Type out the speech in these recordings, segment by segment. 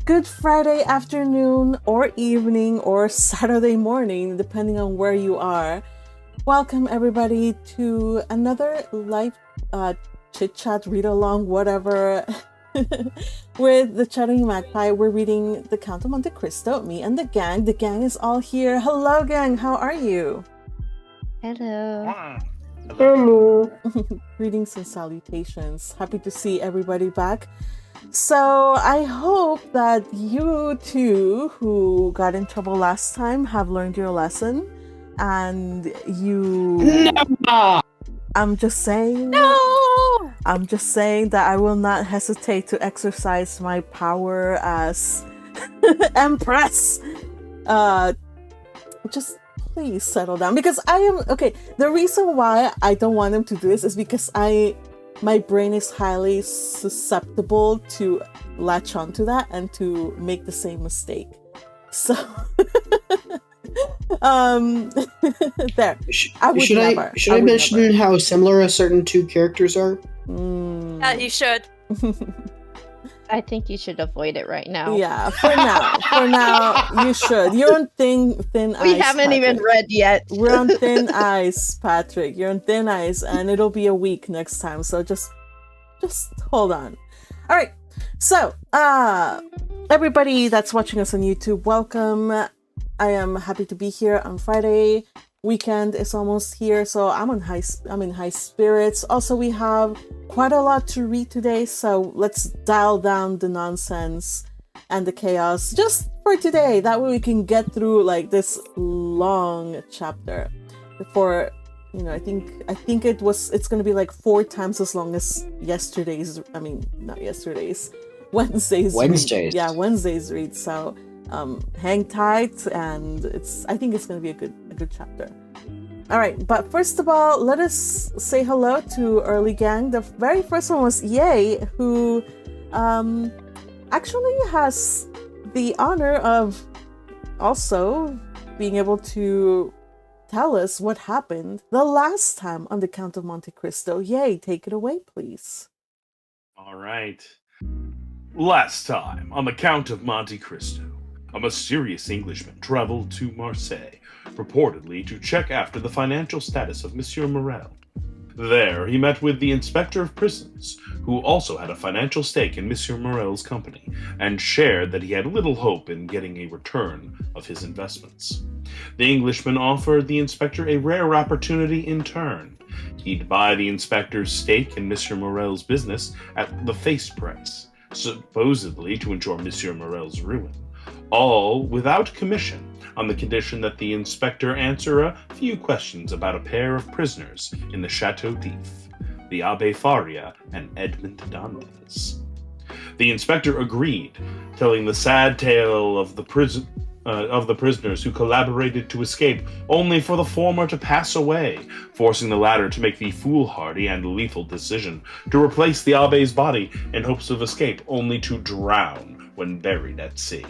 Good Friday afternoon or evening or Saturday morning, depending on where you are. Welcome everybody to another live chit chat, read along, whatever, with the Chatting Magpie. We're reading The Count of Monte Cristo, me and the gang. The gang is all here. Hello, gang. How are you? Hello. Hello. Greetings and salutations. Happy to see everybody back. So I hope that you two who got in trouble last time have learned your lesson, and you... No! I'm just saying... No! I'm just saying that I will not hesitate to exercise my power as Empress. Just please settle down, because I am... Okay, the reason why I don't want him to do this is because my brain is highly susceptible to latch onto that and to make the same mistake. So, there. I would never. Should I mention how similar a certain two characters are? Yeah, you should. I think you should avoid it right now. Yeah, for now, you should. You're on thin ice. We haven't Patrick. even read yet. We're on thin ice, Patrick. You're on thin ice, and it'll be a week next time. So just hold on. All right. So, everybody that's watching us on YouTube, welcome. I am happy to be here on Friday. Weekend is almost here, so I'm in high spirits. Also, we have quite a lot to read today, so let's dial down the nonsense and the chaos just for today. That way we can get through like this long chapter. Before, you know, I think it's gonna be like 4 times as long as Wednesday's read. Yeah, Wednesday's read. So hang tight, and I think it's gonna be a good chapter. All right, but first of all, let us say hello to early gang. The very first one was Yay, who actually has the honor of also being able to tell us what happened the last time on the Count of Monte Cristo. Yay, take it away, please. All right. Last time on the Count of Monte Cristo, a mysterious Englishman traveled to Marseilles, purportedly to check after the financial status of Monsieur Morrel. There, he met with the inspector of prisons, who also had a financial stake in Monsieur Morrel's company, and shared that he had little hope in getting a return of his investments. The Englishman offered the inspector a rare opportunity in turn. He'd buy the inspector's stake in Monsieur Morrel's business at the face price, supposedly to ensure Monsieur Morrel's ruin, all without commission, on the condition that the inspector answer a few questions about a pair of prisoners in the Chateau D'If, the Abbe Faria and Edmond Dantes. The inspector agreed, telling the sad tale of the prisoners who collaborated to escape, only for the former to pass away, forcing the latter to make the foolhardy and lethal decision to replace the Abbe's body in hopes of escape, only to drown when buried at sea.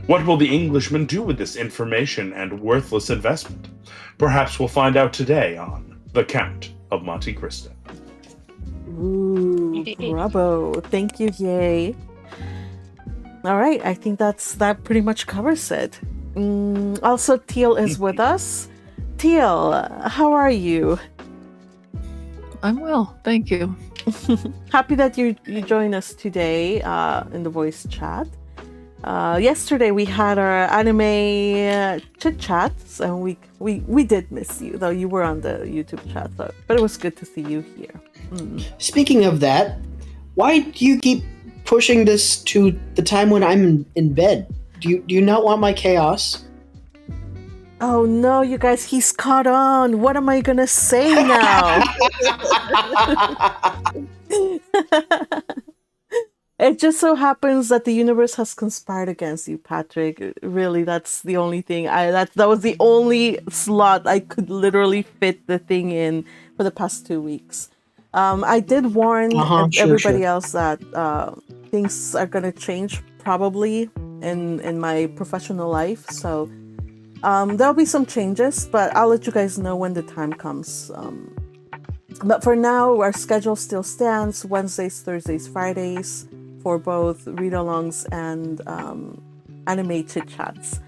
What will the Englishman do with this information and worthless investment? Perhaps we'll find out today on The Count of Monte Cristo. Ooh, bravo. Thank you, Yay. All right, I think that pretty much covers it. Also, Teal is with us. Teal, how are you? I'm well, thank you. Happy that you join us today in the voice chat. Yesterday we had our anime chit chats, and we did miss you, though you were on the YouTube chat, but it was good to see you here. Speaking of that, why do you keep pushing this to the time when I'm in bed? Do you not want my chaos? Oh no, you guys, he's caught on. What am I gonna say now? It just so happens that the universe has conspired against you, Patrick. Really, that's the only thing. That was the only slot I could literally fit the thing in for the past 2 weeks. I did warn everybody else that things are gonna change probably in my professional life. So there'll be some changes, but I'll let you guys know when the time comes. But for now, our schedule still stands: Wednesdays, Thursdays, Fridays, for both read-alongs and anime chit-chats.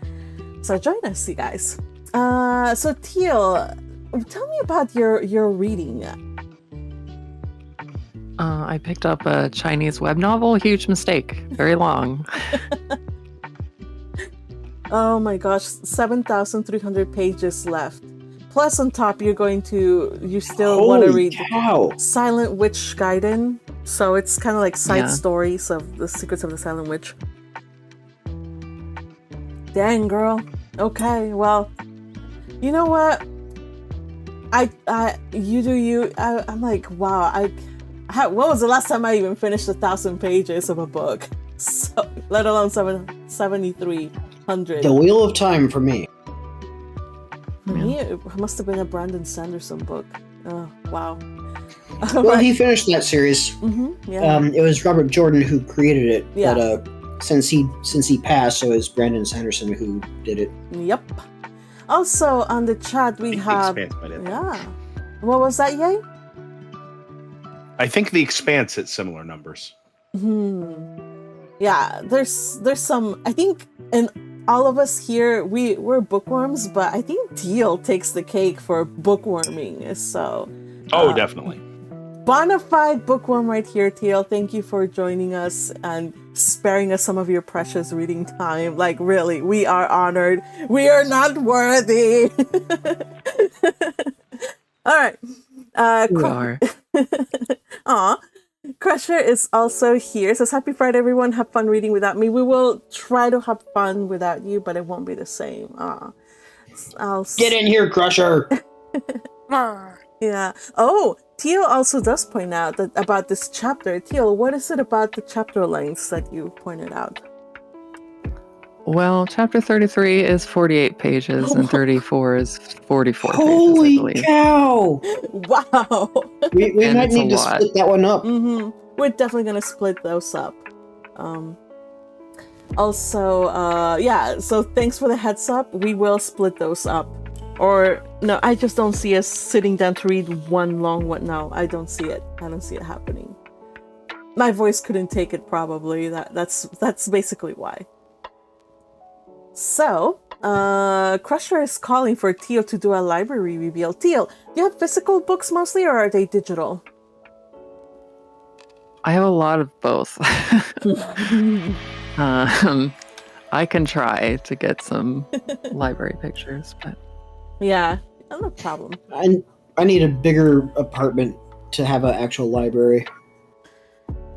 So join us, you guys. So Teal, tell me about your reading. I picked up a Chinese web novel. Huge mistake. Very long. Oh my gosh, 7,300 pages left. Plus on top, you still want to read cow. Silent Witch Gaiden. So it's kind of like side stories of the secrets of the Silent Witch. Dang, girl. Okay, well, you know what? You do you. I'm like, wow. When was the last time I even finished 1,000 pages of a book? So, let alone 7,300. The Wheel of Time for me. For me, it must have been a Brandon Sanderson book. Oh, wow. Well, he finished that series. Yeah. It was Robert Jordan who created it. Yeah. But since he passed, it was Brandon Sanderson who did it. Yep. Also on the chat we have. Yeah. What was that, Yay? I think The Expanse hit similar numbers. Yeah, there's some. I think, and all of us here, we're bookworms, but I think Teal takes the cake for bookworming. So. Oh, definitely. Bonafide bookworm right here, Teal. Thank you for joining us and sparing us some of your precious reading time. Like, really, we are honored. We are not worthy. All right. We are. Aw. Crusher is also here. Says, happy Friday, everyone. Have fun reading without me. We will try to have fun without you, but it won't be the same. Get in here, Crusher! Yeah. Oh, Teal also does point out that about this chapter. Teal, what is it about the chapter lengths that you pointed out? Well, chapter 33 is 48 pages and 34 is 44 pages, I Holy believe. cow! Wow. We And might it's a need to lot. split that one up. We're definitely gonna split those up. Also, yeah, so thanks for the heads up. We will split those up. Or, no, I just don't see us sitting down to read one long one. No, I don't see it. I don't see it happening. My voice couldn't take it, probably. That's basically why. So, Crusher is calling for Teal to do a library reveal. Teal, do you have physical books mostly, or are they digital? I have a lot of both. I can try to get some library pictures, but Yeah, no problem. I need a bigger apartment to have an actual library.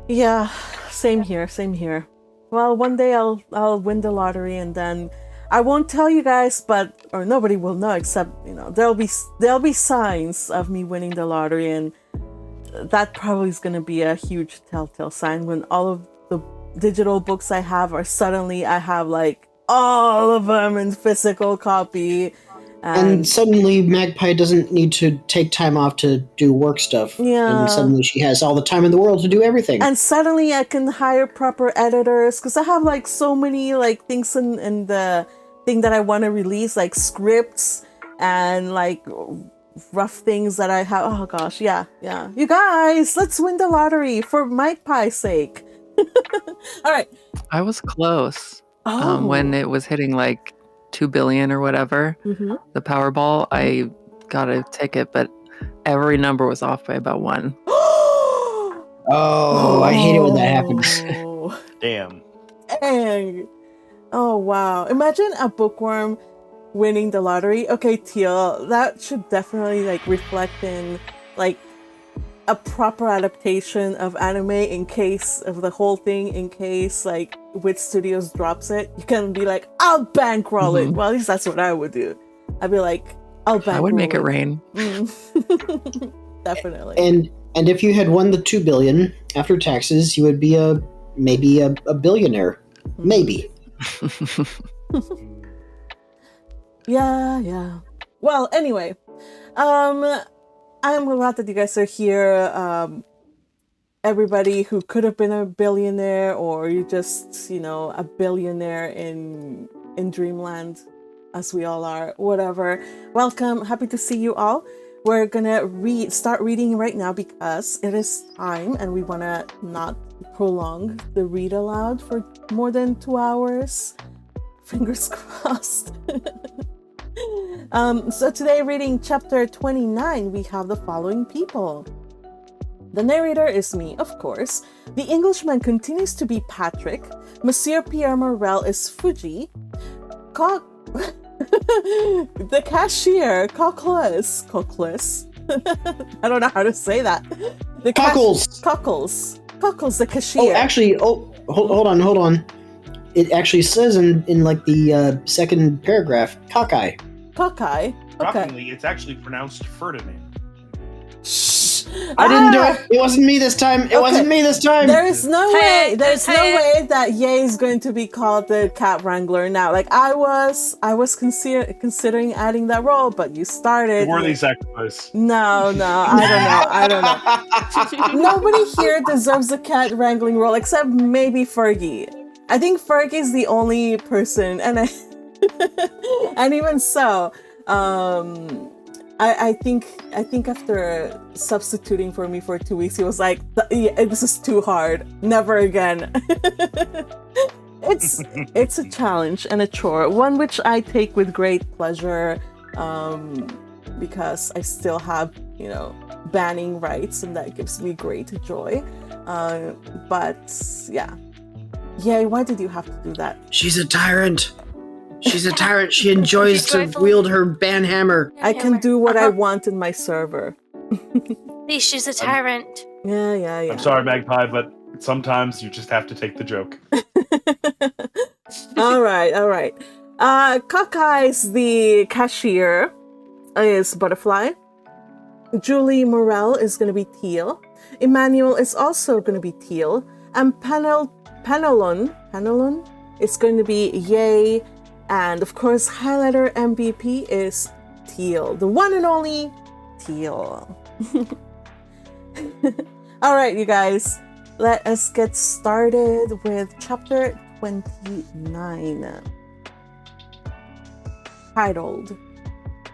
Yeah, same here. Well, one day I'll win the lottery, and then I won't tell you guys, or nobody will know, except, there'll be signs of me winning the lottery, and that probably is going to be a huge telltale sign when all of the digital books I have are suddenly I have like all of them in physical copy. And suddenly Magpie doesn't need to take time off to do work stuff. Yeah. And suddenly she has all the time in the world to do everything. And suddenly I can hire proper editors, because I have like so many like things in the thing that I want to release, like scripts and like rough things that I have. Oh gosh, yeah. You guys, let's win the lottery for Magpie's sake. All right. I was close. Oh. When it was hitting like 2 billion or whatever, the Powerball, I got a ticket, but every number was off by about 1. Oh, I hate it when that happens. Damn. Dang. Oh, wow. Imagine a bookworm winning the lottery. Okay, Teal, that should definitely like reflect in like a proper adaptation of anime in case of the whole thing, in case like Wit Studios drops it. You can be like, I'll bankroll it. Well, at least that's what I would do. I'd be like, I'll bankroll it. I would make it rain. Definitely. And if you had won the 2 billion after taxes, you would be maybe a billionaire. Maybe. Yeah. Well, anyway, I'm glad that you guys are here. Everybody who could have been a billionaire, or you just, a billionaire in dreamland, as we all are, whatever. Welcome. Happy to see you all. we're gonna start reading right now because it is time and we wanna not prolong the read aloud for more than 2 hours. Fingers crossed. So today, reading chapter 29, we have the following people. The narrator is me, of course. The Englishman continues to be Patrick. Monsieur Pierre Morrel is Fuji. The cashier, Cockles. I don't know how to say that. The Cockles. Cockles, the cashier. Oh, actually, hold on. It actually says in like the second paragraph, cockeye. Cockeye. Okay. Shockingly, it's actually pronounced Ferdinand. Shh. I didn't do it. It wasn't me this time. It wasn't me this time. There is no way. There's no way that Ye is going to be called the cat wrangler now. Like I was considering adding that role, but you started. Worthy sacrifice. No, I don't know. Nobody here deserves a cat wrangling role except maybe Fergie. I think Fergie's the only person, and and even so, I think after substituting for me for 2 weeks, he was like, "This is too hard. Never again." It's a challenge and a chore, one which I take with great pleasure, because I still have banning rights, and that gives me great joy. But yeah, why did you have to do that? She's a tyrant. She's a tyrant. She enjoys to wield her ban hammer. I can do what I want in my server. She's a tyrant. Yeah. I'm sorry, Magpie, but sometimes you just have to take the joke. All right. Cockeyes, the cashier, is Butterfly. Julie Morrel is going to be Teal. Emmanuel is also going to be Teal. And Penelon is going to be Yay. And of course, highlighter MVP is Teal, the one and only Teal. All right, you guys, let us get started with chapter 29, titled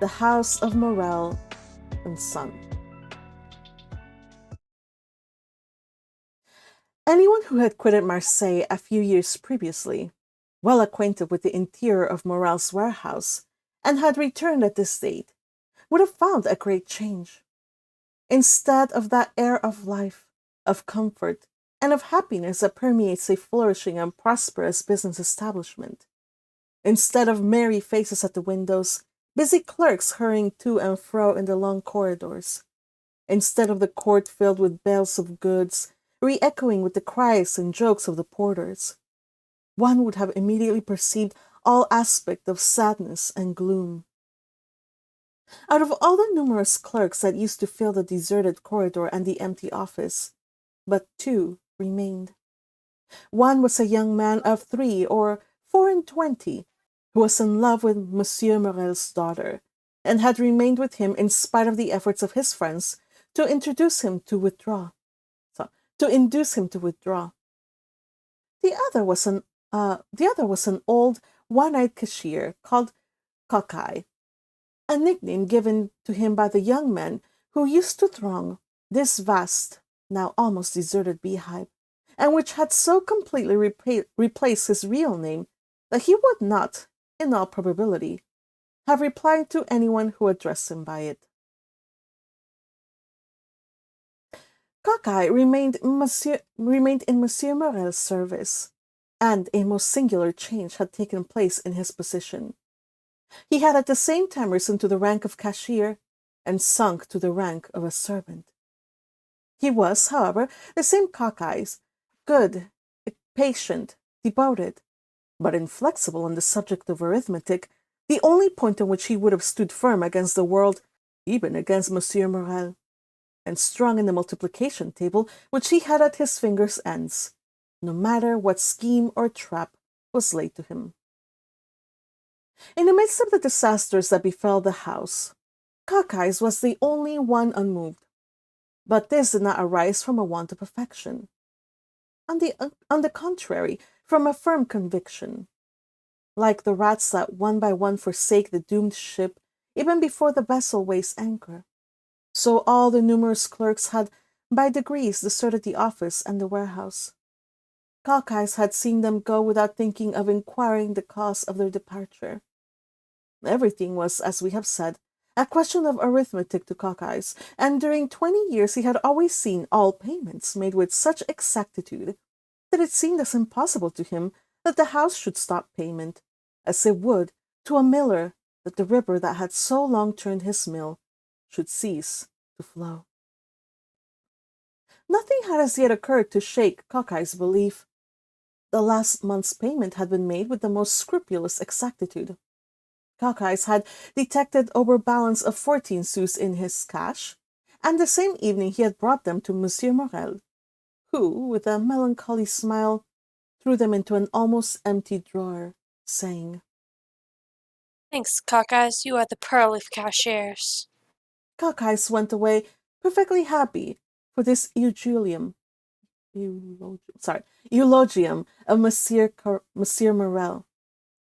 The House of Morrel and Son. Anyone who had quitted Marseilles a few years previously, well acquainted with the interior of Morrel's warehouse, and had returned at this date, would have found a great change. Instead of that air of life, of comfort, and of happiness that permeates a flourishing and prosperous business establishment, instead of merry faces at the windows, busy clerks hurrying to and fro in the long corridors, instead of the court filled with bales of goods, re-echoing with the cries and jokes of the porters, one would have immediately perceived all aspect of sadness and gloom. Out of all the numerous clerks that used to fill the deserted corridor and the empty office, but 2 remained. One was a young man of 3 or 24, who was in love with Monsieur Morrel's daughter, and had remained with him in spite of the efforts of his friends to induce him to withdraw. The other was an old, one-eyed cashier called Cockeye, a nickname given to him by the young men who used to throng this vast, now almost deserted beehive, and which had so completely replaced his real name that he would not, in all probability, have replied to anyone who addressed him by it. Cockeye remained in Monsieur Morrel's service, and a most singular change had taken place in his position. He had at the same time risen to the rank of cashier and sunk to the rank of a servant. He was, however, the same Cockeyes, good, patient, devoted, but inflexible on the subject of arithmetic, the only point on which he would have stood firm against the world, even against Monsieur Morrel, and strong in the multiplication table which he had at his fingers' ends, no matter what scheme or trap was laid to him. In the midst of the disasters that befell the house, Cockeyes was the only one unmoved, but this did not arise from a want of affection. On the contrary, from a firm conviction. Like the rats that one by one forsake the doomed ship even before the vessel weighs anchor, So all the numerous clerks had by degrees deserted the office and the warehouse. Cockeyes had seen them go without thinking of inquiring the cause of their departure. Everything was, as we have said, a question of arithmetic to Cockeyes, and during 20 years he had always seen all payments made with such exactitude that it seemed as impossible to him that the house should stop payment, as it would to a miller that the river that had so long turned his mill should cease to flow. Nothing had as yet occurred to shake Cockeyes' belief. The last month's payment had been made with the most scrupulous exactitude. Cockeyes had detected overbalance of 14 sous in his cash, and the same evening he had brought them to Monsieur Morrel, who, with a melancholy smile, threw them into an almost empty drawer, saying, Thanks, Cockeyes. You are the pearl of cashiers. Cockeyes went away perfectly happy, for this eulogium of Monsieur Morrel,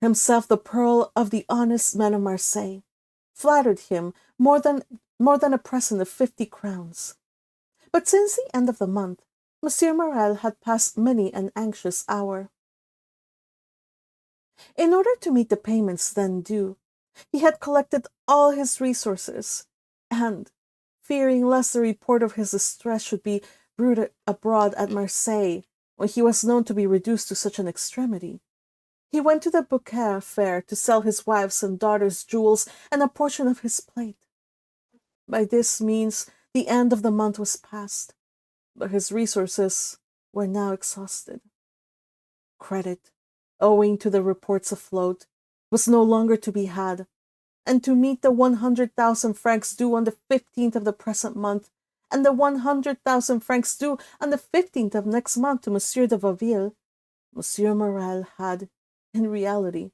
himself the pearl of the honest men of Marseilles, flattered him more than a present of 50 crowns. But since the end of the month, Monsieur Morrel had passed many an anxious hour. In order to meet the payments then due, he had collected all his resources, and, fearing lest the report of his distress should be bruited abroad at Marseilles, when he was known to be reduced to such an extremity, he went to the Beaucaire fair to sell his wife's and daughter's jewels and a portion of his plate. By this means the end of the month was past, but his resources were now exhausted. Credit, owing to the reports afloat, was no longer to be had, and to meet the 100,000 francs due on the 15th of the present month, and the 100,000 francs due on the 15th of next month to Monsieur de Vauville, Monsieur Morrel had, in reality,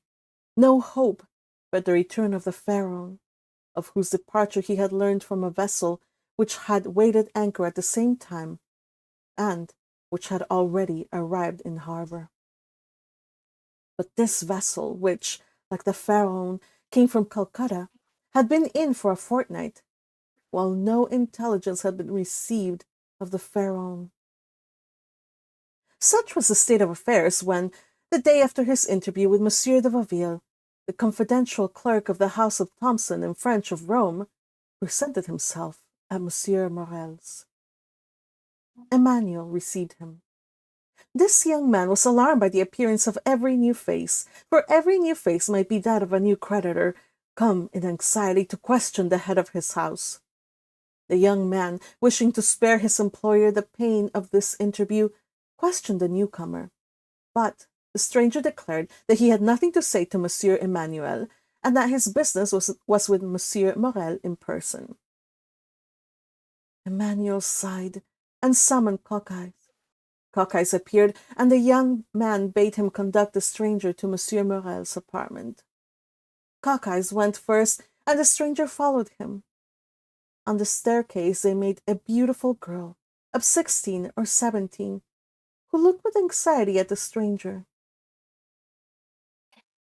no hope but the return of the Pharaon, of whose departure he had learned from a vessel which had weighed anchor at the same time, and which had already arrived in harbour. But this vessel, which, like the Pharaon, came from Calcutta, had been in for a fortnight, while no intelligence had been received of the Pharaon. Such was the state of affairs when, the day after his interview with Monsieur de Vauville, the confidential clerk of the house of Thomson and French of Rome presented himself at Monsieur Morrel's. Emmanuel received him. This young man was alarmed by the appearance of every new face, for every new face might be that of a new creditor, come in anxiety to question the head of his house. The young man, wishing to spare his employer the pain of this interview, questioned the newcomer, but the stranger declared that he had nothing to say to Monsieur Emmanuel, and that his business was with Monsieur Morrel in person. Emmanuel sighed and summoned Cockeyes. Cockeyes appeared, and the young man bade him conduct the stranger to Monsieur Morrel's apartment. Cockeyes went first, and the stranger followed him. On the staircase they met a beautiful girl of 16 or 17, who looked with anxiety at the stranger.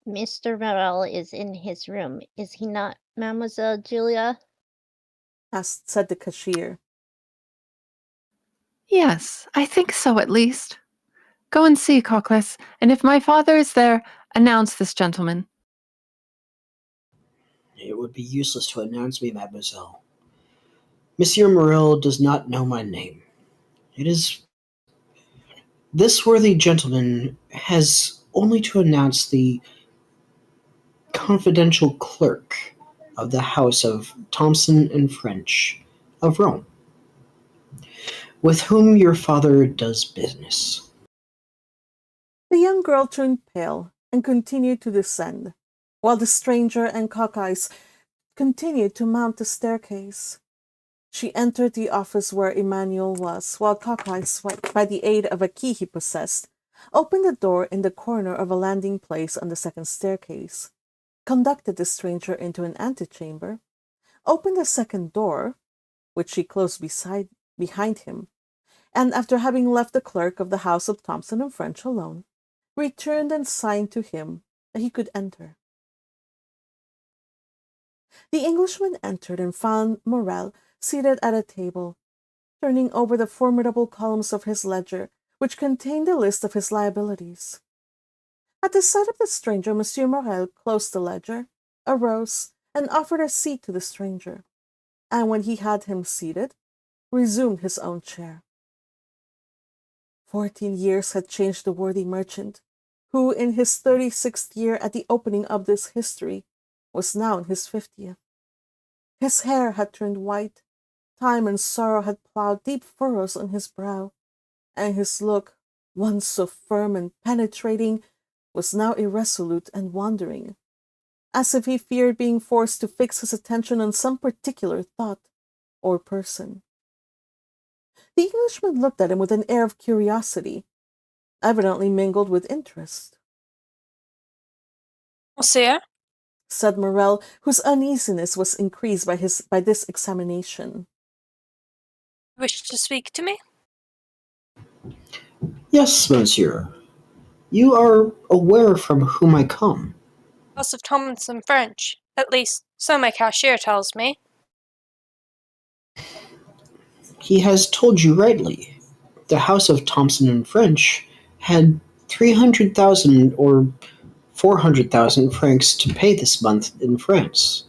Mr. Morrel is in his room, is he not, Mademoiselle Julia? Said the cashier. Yes, I think so at least. Go and see, Cockles, and if my father is there, announce this gentleman. It would be useless to announce me, mademoiselle. Monsieur Morrel does not know my name. It is... This worthy gentleman has only to announce the confidential clerk of the house of Thomson and French of Rome, with whom your father does business. The young girl turned pale and continued to descend, while the stranger and Cockeyes continued to mount the staircase. She entered the office where Emmanuel was, while Cockeyes, by the aid of a key he possessed, opened the door in the corner of a landing place on the second staircase, conducted the stranger into an antechamber, opened a second door, which she closed behind him, and after having left the clerk of the house of Thomson and French alone, returned and signed to him that he could enter. The Englishman entered and found Morrel seated at a table, turning over the formidable columns of his ledger, which contained a list of his liabilities. At the sight of the stranger, Monsieur Morrel closed the ledger, arose, and offered a seat to the stranger, and when he had him seated, resumed his own chair. 14 years had changed the worthy merchant, who in his 36th year at the opening of this history was now in his 50th. His hair had turned white, time and sorrow had plowed deep furrows on his brow, and his look, once so firm and penetrating, was now irresolute and wandering, as if he feared being forced to fix his attention on some particular thought or person. The Englishman looked at him with an air of curiosity, evidently mingled with interest. Monsieur? Said Morrel, whose uneasiness was increased by this examination. You wish to speak to me? Yes, monsieur. You are aware from whom I come. House of Tomlinson French. At least, so my cashier tells me. He has told you rightly. The House of Thompson and French had 300,000 or 400,000 francs to pay this month in France.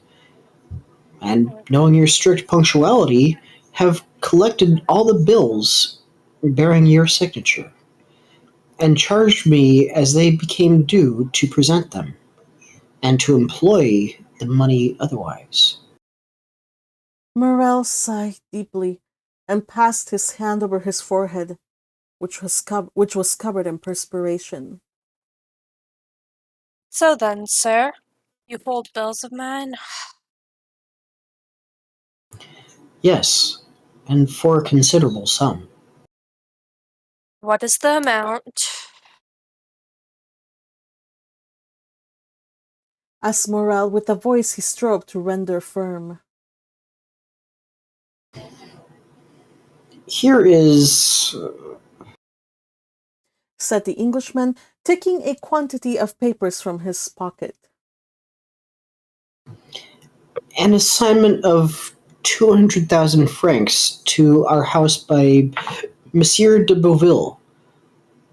And knowing your strict punctuality, have collected all the bills bearing your signature, and charged me as they became due to present them, and to employ the money otherwise. Morrel sighed deeply and passed his hand over his forehead, which was covered in perspiration. So then, sir, you hold bills of mine? Yes, and for a considerable sum. What is the amount? Asked Morrel with a voice he strove to render firm. Here is Said the Englishman, taking a quantity of papers from his pocket. an assignment of 200,000 francs to our house by Monsieur de Beauville,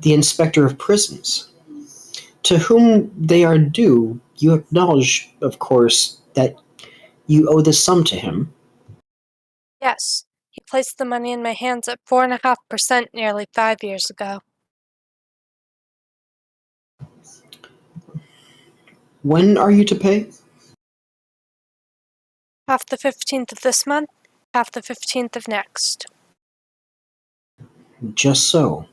the inspector of prisons, to whom they are due. You acknowledge, of course, that you owe this sum to him. Yes. He placed the money in my hands at 4.5% nearly 5 years ago. When are you to pay? Half the 15th of this month, half the 15th of next. Just so.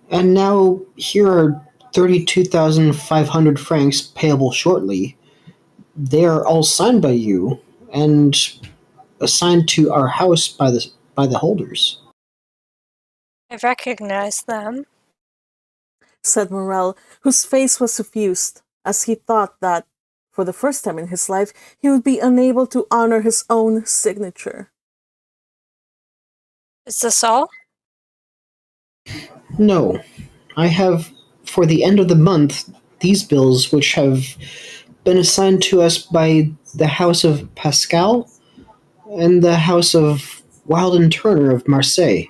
And now here are 32,500 francs payable shortly. They are all signed by you and assigned to our house by the holders. I recognize them. Said Morrel, whose face was suffused, as he thought that, for the first time in his life, he would be unable to honor his own signature. Is this all? No, I have, for the end of the month, these bills which have been assigned to us by the House of Pascal and the House of Wild and Turner of Marseilles,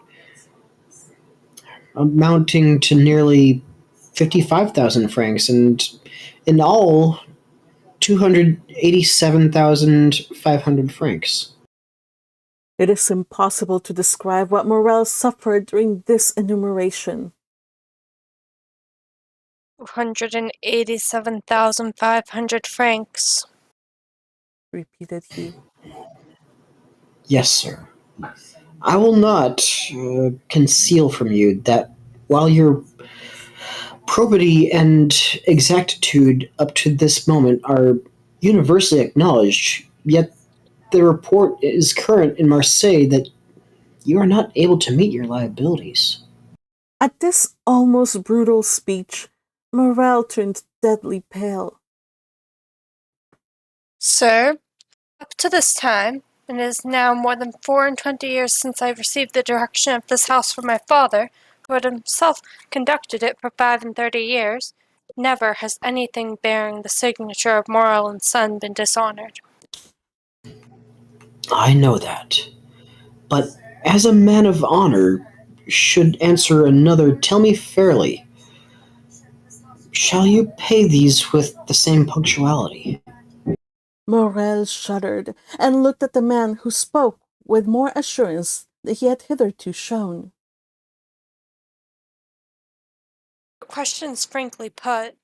amounting to nearly 55,000 francs, and in all, 287,500 francs. It is impossible to describe what Morrel suffered during this enumeration. 287,500 francs. Repeated he. Yes, sir. I will not conceal from you that while your probity and exactitude up to this moment are universally acknowledged, yet the report is current in Marseilles that you are not able to meet your liabilities. At this almost brutal speech, Morrel turned deadly pale. Sir, up to this time, and it is now more than 24 years since I received the direction of this house from my father, who had himself conducted it for 35 years, never has anything bearing the signature of Morrel and Son been dishonored. I know that. But as a man of honor, should answer another, tell me fairly, shall you pay these with the same punctuality? Morrel shuddered and looked at the man who spoke with more assurance than he had hitherto shown. The question's frankly put.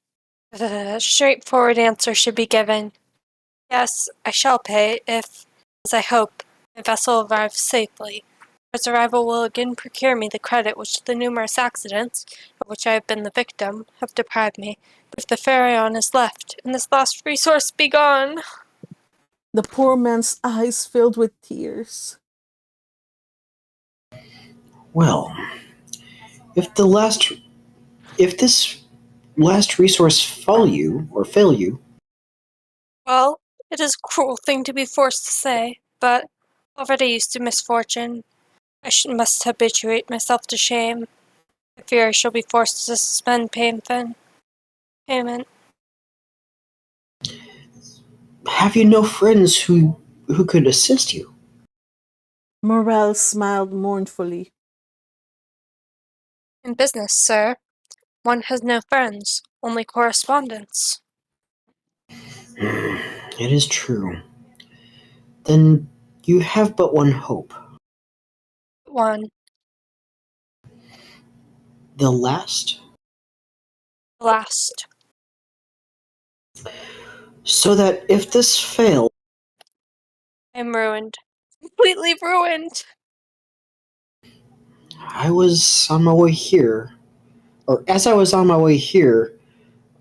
A straightforward answer should be given. Yes, I shall pay if, as I hope, my vessel arrives safely. Its arrival will again procure me the credit which the numerous accidents, of which I have been the victim, have deprived me. But if the Pharaon is left, and this last resource be gone... The poor man's eyes filled with tears. Well, if this last resource fail you, Well, it is a cruel thing to be forced to say, but already used to misfortune. Must habituate myself to shame. I fear I shall be forced to suspend payment. have you no friends who could assist you? Morrel smiled mournfully. In business, sir, one has no friends, only correspondents. It is true. Then you have but one hope. One. The last? Last. So that if this fail, I am ruined. Completely ruined. I was on my way here, or as I was on my way here,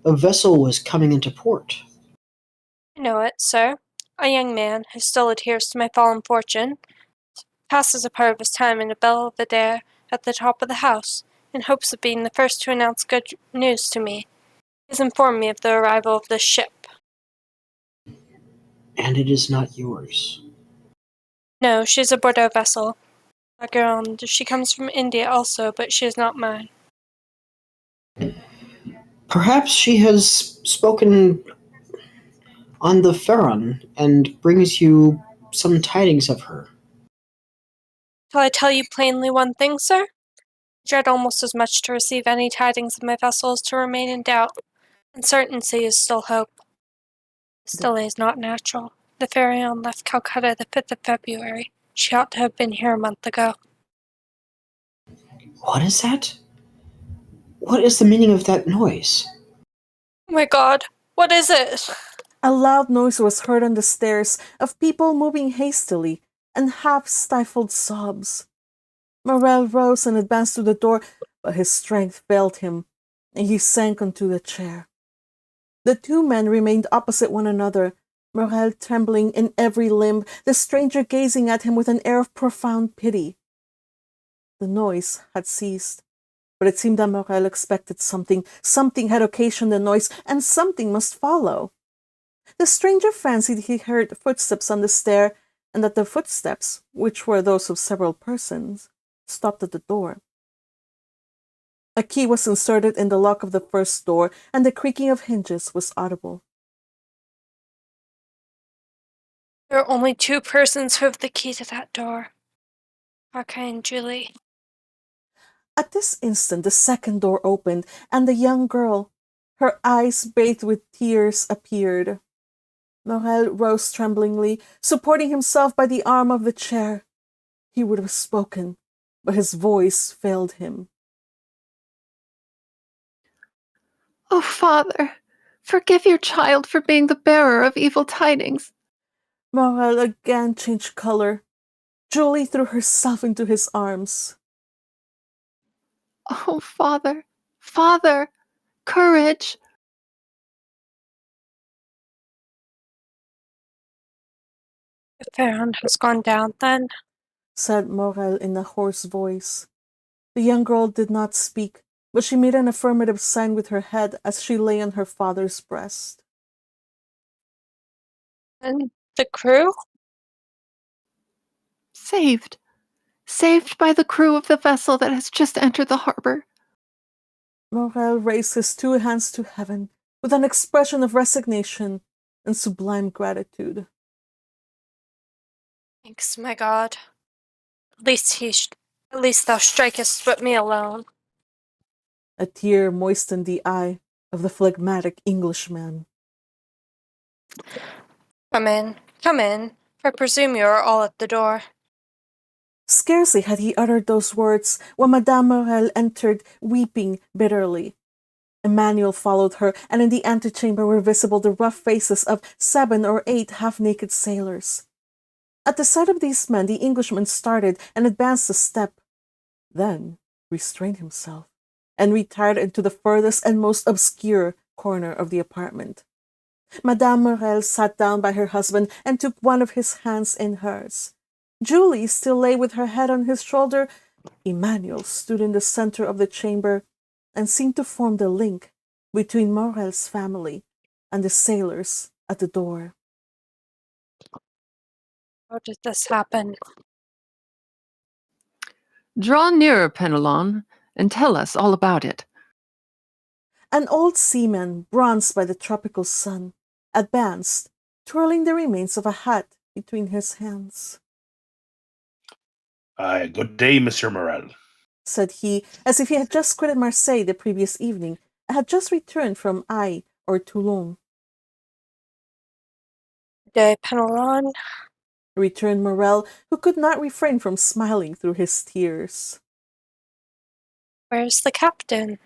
a vessel was coming into port. I know it, sir. A young man who still adheres to my fallen fortune passes a part of his time in a belvedere at the top of the house, in hopes of being the first to announce good news to me. He has informed me of the arrival of this ship. And it is not yours. No, she is a Bordeaux vessel. La Grande. She comes from India also, but she is not mine. Perhaps she has spoken on the Pharaon and brings you some tidings of her. Shall I tell you plainly one thing, sir? I dread almost as much to receive any tidings of my vessel as to remain in doubt. Uncertainty is still hope. This delay is not natural. The Pharaon left Calcutta the 5th of February. She ought to have been here a month ago. What is that? What is the meaning of that noise? Oh my God, what is it? A loud noise was heard on the stairs of people moving hastily, and half-stifled sobs. Morrel rose and advanced to the door, but his strength failed him, and he sank onto the chair. The two men remained opposite one another, Morrel trembling in every limb, the stranger gazing at him with an air of profound pity. The noise had ceased, but it seemed that Morrel expected something. Something had occasioned the noise, and something must follow. The stranger fancied he heard footsteps on the stair, and that the footsteps, which were those of several persons, stopped at the door. A key was inserted in the lock of the first door, and the creaking of hinges was audible. There are only two persons who have the key to that door. Arca and Julie. At this instant the second door opened, and the young girl, her eyes bathed with tears, appeared. Morrel rose tremblingly, supporting himself by the arm of the chair. He would have spoken, but his voice failed him. Oh, Father, forgive your child for being the bearer of evil tidings. Morrel again changed color. Julie threw herself into his arms. Oh, Father, Father, courage! The Pharaon has gone down, then? Said Morrel in a hoarse voice. The young girl did not speak, but she made an affirmative sign with her head as she lay on her father's breast. And the crew? Saved. Saved by the crew of the vessel that has just entered the harbor. Morrel raised his two hands to heaven with an expression of resignation and sublime gratitude. Thanks, my God. At least thou strikest but me alone. A tear moistened the eye of the phlegmatic Englishman. Come in, for I presume you are all at the door. Scarcely had he uttered those words when Madame Morrel entered, weeping bitterly. Emmanuel followed her, and in the antechamber were visible the rough faces of 7 or 8 half-naked sailors. At the sight of these men, the Englishman started and advanced a step, then restrained himself, and retired into the furthest and most obscure corner of the apartment. Madame Morrel sat down by her husband and took one of his hands in hers. Julie still lay with her head on his shoulder. Emmanuel stood in the center of the chamber and seemed to form the link between Morrel's family and the sailors at the door. How did this happen? Draw nearer, Penelon, and tell us all about it. An old seaman, bronzed by the tropical sun, advanced, twirling the remains of a hat between his hands. Good day, Monsieur Morrel, said he, as if he had just quitted Marseilles the previous evening and had just returned from Aix or Toulon. Day, Penelon, returned Morrel, who could not refrain from smiling through his tears. where's the captain?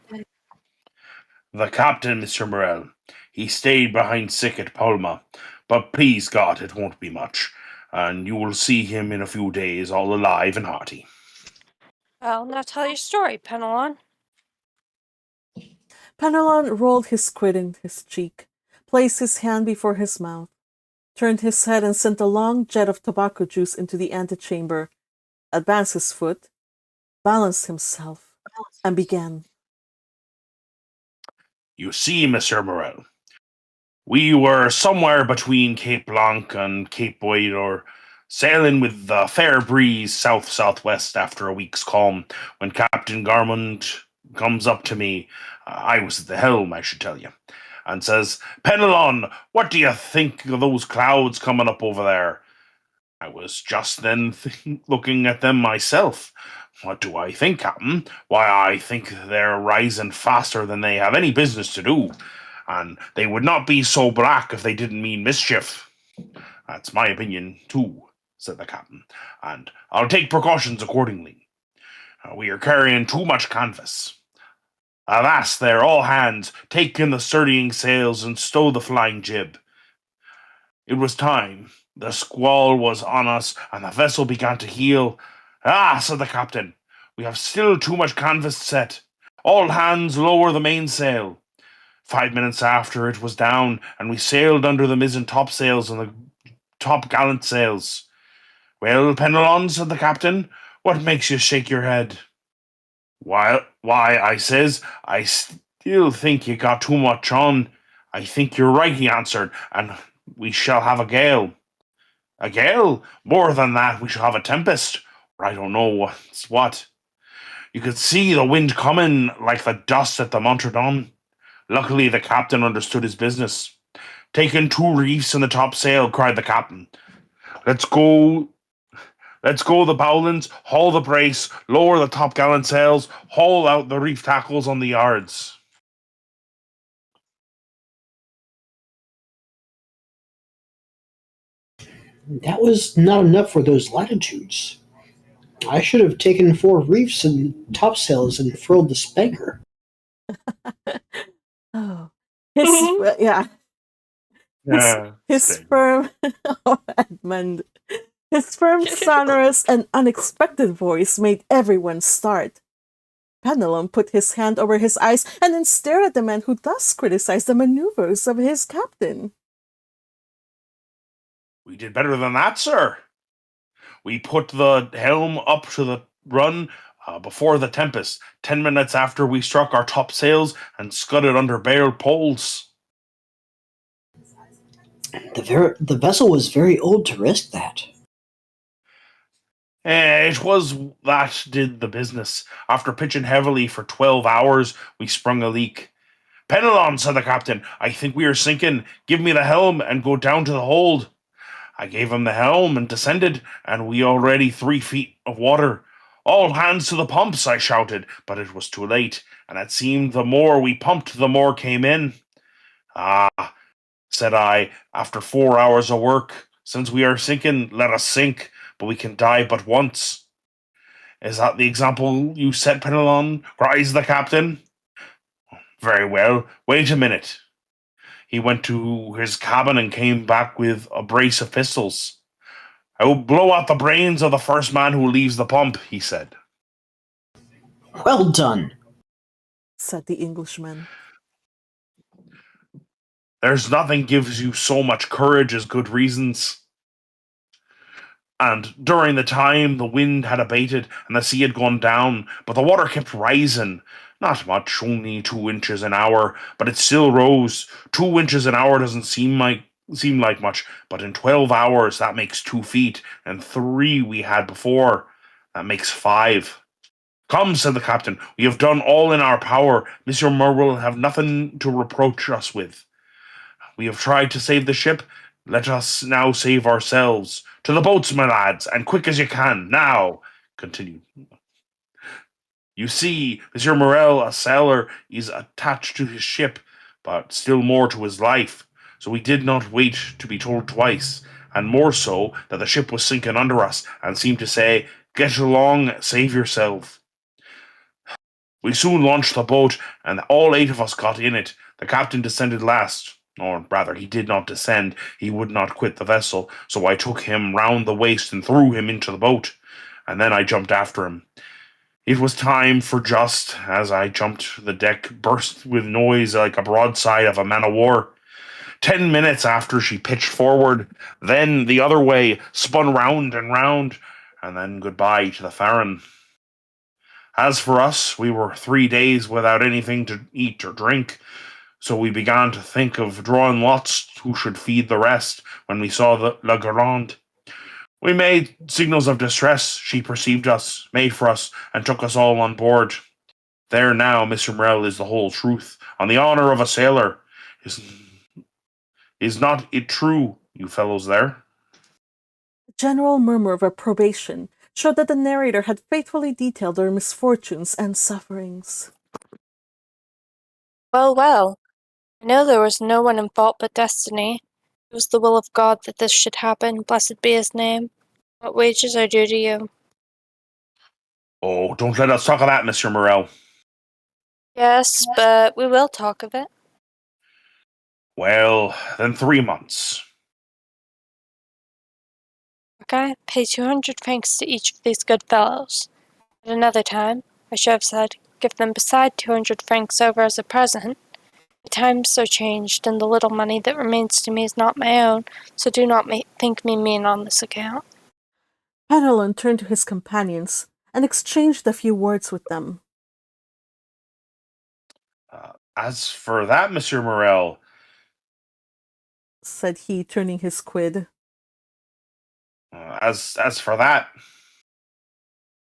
The captain, Monsieur Morrel. He stayed behind sick at Palma, but please God, it won't be much, and you will see him in a few days, all alive and hearty. Well, now tell your story, Penelon. Penelon rolled his quid in his cheek, placed his hand before his mouth, turned his head and sent a long jet of tobacco juice into the antechamber, advanced his foot, balanced himself, and began. You see, Monsieur Morrel, we were somewhere between Cape Blanc and Cape Boyador, sailing with a fair breeze south-southwest after a week's calm, when Captain Garmond comes up to me, I was at the helm, I should tell you, and says, Penelon, what do you think of those clouds coming up over there? I was just then looking at them myself. What do I think, Captain? Why, I think they're rising faster than they have any business to do, and they would not be so black if they didn't mean mischief. That's my opinion, too, said the captain, and I'll take precautions accordingly. We are carrying too much canvas. Avast there, all hands, take in the sturdying sails and stow the flying jib. It was time. The squall was on us, and the vessel began to heel. Ah, said the captain, we have still too much canvas set. All hands lower the mainsail. 5 minutes after it was down, and we sailed under the mizzen topsails and the top-gallant sails. Well, Penelon, said the captain, what makes you shake your head? Why, I says, I still think you got too much on. I think you're right, he answered, and we shall have a gale. A gale? More than that, we shall have a tempest, or I don't know what's what. You could see the wind coming like the dust at the Monte Cristo. Luckily, the captain understood his business. Taking 2 reefs in the topsail, cried the captain. Let's go the bowlines, haul the brace, lower the topgallant sails, haul out the reef tackles on the yards. That was not enough for those latitudes. I should have taken 4 reefs and topsails and furled the spanker. Oh, yeah. His firm, oh, Edmond. His firm, sonorous, and unexpected voice made everyone start. Penelon put his hand over his eyes and then stared at the man who thus criticized the maneuvers of his captain. We did better than that, sir. We put the helm up to the run before the tempest, 10 minutes after we struck our topsails and scudded under bare poles. The vessel was very old to risk that. It was that did the business. After pitching heavily for 12 hours, we sprung a leak. Penelon, said the captain, I think we are sinking. Give me the helm and go down to the hold. I gave him the helm and descended, and we already 3 feet of water. All hands to the pumps, I shouted, but it was too late, and it seemed the more we pumped, the more came in. Ah, said I, after 4 hours of work, since we are sinking, let us sink, but we can die but once. Is that the example you set, Penelon? Cries the captain. Very well, wait a minute. He went to his cabin and came back with a brace of pistols. I will blow out the brains of the first man who leaves the pump, he said. Well done, said the Englishman. There's nothing gives you so much courage as good reasons. And during the time, the wind had abated and the sea had gone down, but the water kept rising. Not much, only 2 inches an hour, but it still rose. 2 inches an hour doesn't seem like much, but in 12 hours that makes 2 feet, and 3 we had before. That makes 5. Come, said the captain, we have done all in our power. Monsieur Morrel will have nothing to reproach us with. We have tried to save the ship. Let us now save ourselves. To the boats, my lads, and quick as you can. Now, continued. You see, Monsieur Morrel, a sailor, is attached to his ship, but still more to his life. So we did not wait to be told twice, and more so that the ship was sinking under us, and seemed to say, Get along, save yourself. We soon launched the boat, and all 8 of us got in it. The captain descended last. Or rather, he did not descend, he would not quit the vessel, so I took him round the waist and threw him into the boat, and then I jumped after him. It was time, for just as I jumped, the deck burst with noise like a broadside of a man of war. 10 minutes after, she pitched forward, then the other way, spun round and round, and then goodbye to the Farron. As for us, we were 3 days without anything to eat or drink, so we began to think of drawing lots who should feed the rest when we saw the La Grande. We made signals of distress. She perceived us, made for us, and took us all on board. There now, Mr. Morrel, is the whole truth, on the honour of a sailor. Is not it true, you fellows there? A general murmur of approbation showed that the narrator had faithfully detailed their misfortunes and sufferings. Well, well. I know there was no one in fault but destiny. It was the will of God that this should happen, blessed be his name. What wages are due to you? Oh, don't let us talk of that, Mr. Morrel. Yes, but we will talk of it. Well, then 3 months. Okay, pay 200 francs to each of these good fellows. At another time, I should have said, give them beside 200 francs over as a present. The times are changed, and the little money that remains to me is not my own, so do not think me mean on this account. Penelon turned to his companions and exchanged a few words with them. As for that, Monsieur Morrel, said he, turning his quid. As for that,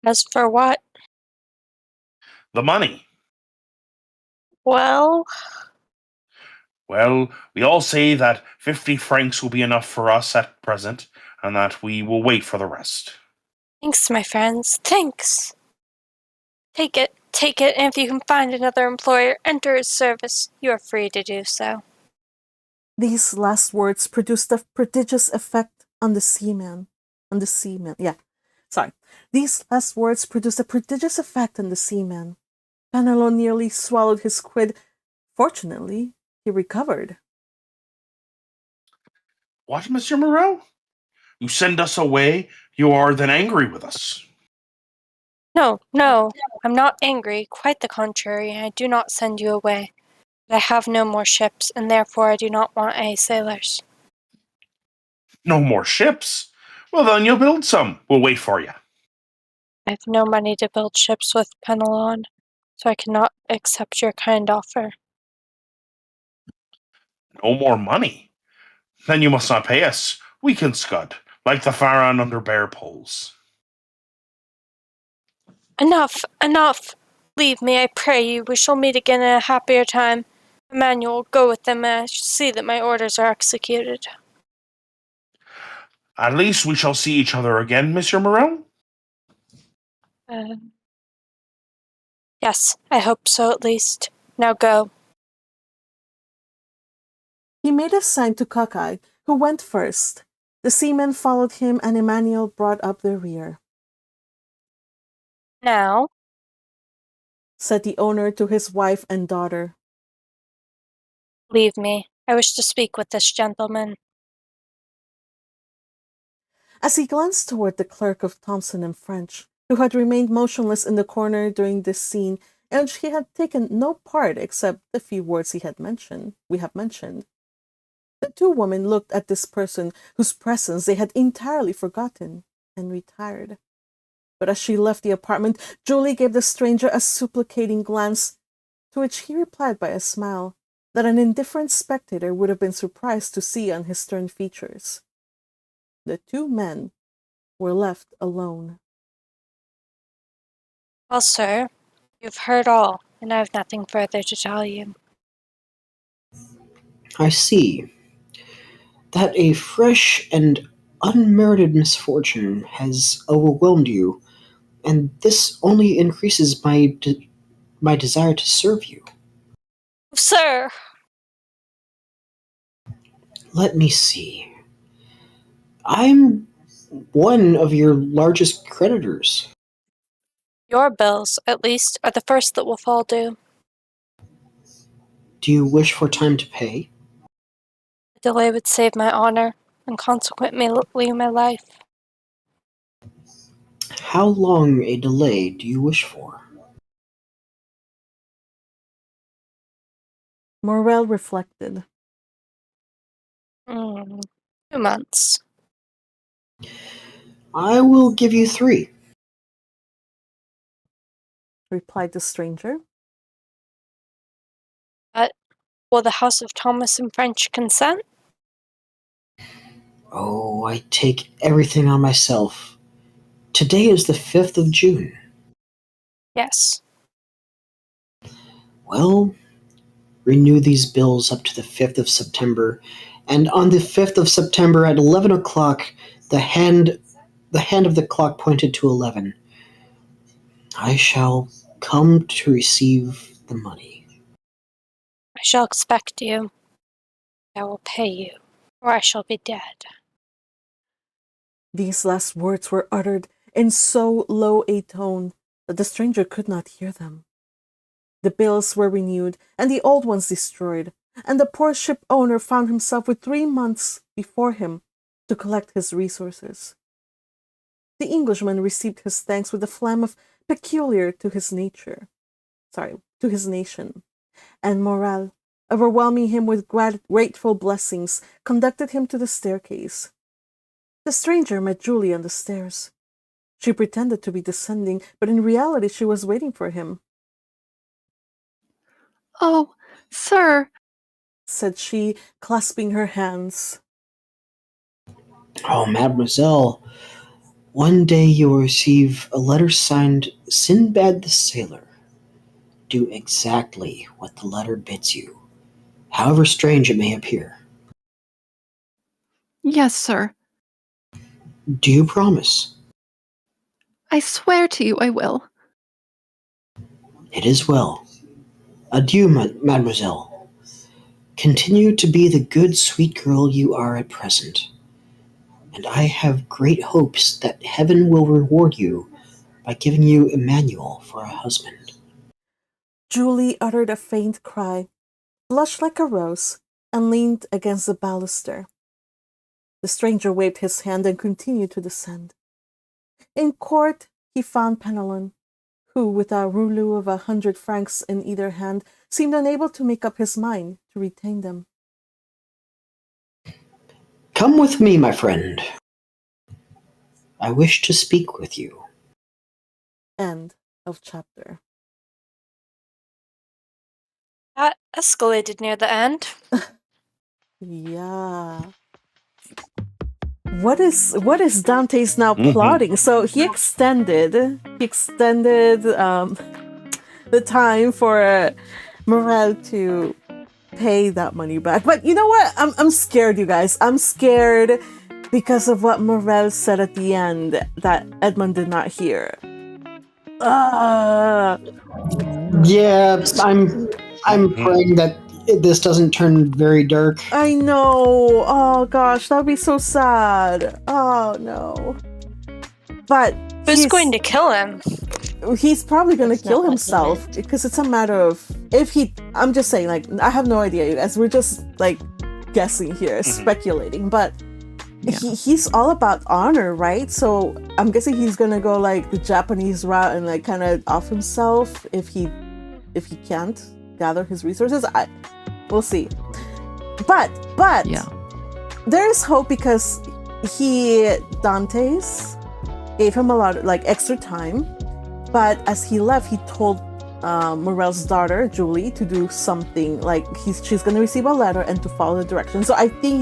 As for what? the money. Well, We all say that 50 francs will be enough for us at present, and that we will wait for the rest. thanks, my friends, thanks. Take it, and if you can find another employer, enter his service. You are free to do so. These last words produced a prodigious effect on the seaman. These last words produced a prodigious effect on the seaman. Penelon nearly swallowed his quid. Fortunately, he recovered. What, Monsieur Morrel? You send us away? You are then angry with us? No, I'm not angry, quite the contrary, and I do not send you away. But I have no more ships, and therefore I do not want any sailors. No more ships? Well, then you'll build some. We'll wait for you. I have no money to build ships with, Penelon, so I cannot accept your kind offer. No more money? Then you must not pay us. We can scud, like the Faria under bare poles. Enough! Leave me, I pray you. We shall meet again in a happier time. Emmanuel, go with them, and I shall see that my orders are executed. At least we shall see each other again, Monsieur Morrel. Yes, I hope so at least. Now go. He made a sign to Cockeye, who went first. The seamen followed him, and Emmanuel brought up the rear. Now, Said the owner to his wife and daughter. leave me. I wish to speak with this gentleman. As he glanced toward the clerk of Thompson and French, who had remained motionless in the corner during this scene, in which he had taken no part except the few words we have mentioned, the two women looked at this person whose presence they had entirely forgotten, and retired. But as she left the apartment, Julie gave the stranger a supplicating glance, to which he replied by a smile that an indifferent spectator would have been surprised to see on his stern features. The two men were left alone. Well, sir, you've heard all, and I have nothing further to tell you. I see that a fresh and unmerited misfortune has overwhelmed you, and this only increases my desire to serve you. Sir! Let me see. I'm one of your largest creditors. Your bills, at least, are the first that will fall due. Do you wish for time to pay? A delay would save my honor, and consequently my life. How long a delay do you wish for? Morrel reflected. 2 months. I will give you 3. Replied the stranger. But will the House of Thomas and French consent? Oh, I take everything on myself. Today is the 5th of June. Yes. Well, renew these bills up to the 5th of September, and on the 5th of September at 11 o'clock, the hand of the clock pointed to 11. I shall come to receive the money. I shall expect you. I will pay you, or I shall be dead. These last words were uttered in so low a tone that the stranger could not hear them. The bills were renewed, and the old ones destroyed, and the poor ship owner found himself with 3 months before him to collect his resources. The Englishman received his thanks with a phlegm peculiar to his nation, and Morrel, overwhelming him with grateful blessings, conducted him to the staircase. The stranger met Julie on the stairs. She pretended to be descending, but in reality she was waiting for him. Oh, sir, said she, clasping her hands. Oh, mademoiselle, one day you will receive a letter signed Sinbad the Sailor. Do exactly what the letter bids you, however strange it may appear. Yes, sir. Do you promise? I swear to you I will. It is well. Adieu, mademoiselle. Continue to be the good, sweet girl you are at present, and I have great hopes that heaven will reward you by giving you Emmanuel for a husband. Julie uttered a faint cry, blushed like a rose, and leaned against the baluster. The stranger waved his hand and continued to descend. In court he found Penelon, who, with a rouleau of 100 francs in either hand, seemed unable to make up his mind to retain them. Come with me, my friend. I wish to speak with you. End of chapter. That escalated near the end. Yeah. What is Dante's now plotting? So he extended the time for Morrel to pay that money back. But you know what? I'm scared, you guys. I'm scared because of what Morrel said at the end that Edmond did not hear. Yeah, I'm praying that this doesn't turn very dark. I know. Oh gosh, that would be so sad. Oh no. But Who's going to kill him? he's probably going to That's not kill what he himself meant. because it's a matter of if he. I'm just saying, like, I have no idea, you guys. We're just like guessing here, speculating. But he's all about honor, right? So I'm guessing he's gonna go like the Japanese route and like kind of off himself if he can't gather his resources. We'll see. But Yeah. there is hope because Dantes gave him a lot of like extra time. But as he left, he told Morrel's daughter, Julie, to do something. Like she's going to receive a letter and to follow the directions. So I think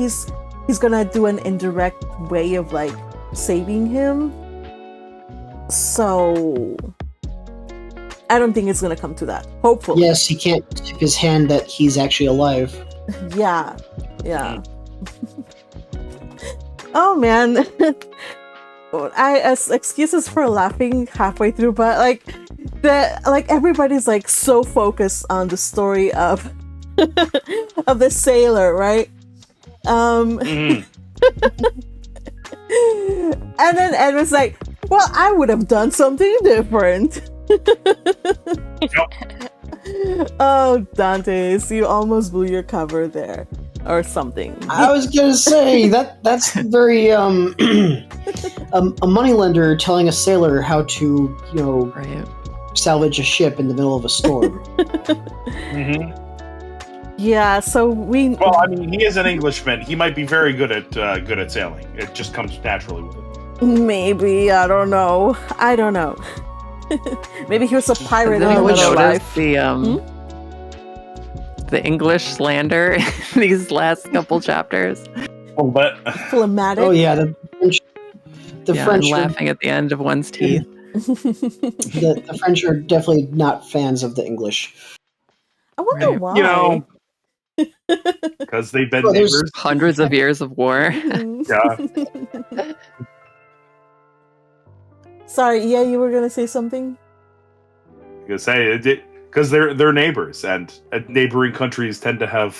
he's going to do an indirect way of like saving him. So I don't think it's going to come to that. Hopefully. Yes, he can't tip his hand that he's actually alive. Yeah. Oh man. I as excuses for laughing halfway through, but like everybody's like so focused on the story of of the sailor, right? And then Ed was like, "Well, I would have done something different." Oh, Dantes, you almost blew your cover there, or something. I was gonna say that's very a moneylender telling a sailor how to Right. salvage a ship in the middle of a storm. Yeah, so Well, I mean, he is an Englishman. He might be very good at sailing. It just comes naturally with it. maybe I don't know. Maybe he was a pirate in Did another anyone life. notice the English slander in these last couple chapters? Well, but Phlegmatic. Oh yeah, the French. And laughing at the end of one's teeth. The French are definitely not fans of the English. I wonder Right. why. Because they've been Well, there's- neighbors. Hundreds of years of war. Yeah. Sorry, yeah, you were gonna say something? Because they're neighbors, and neighboring countries tend to have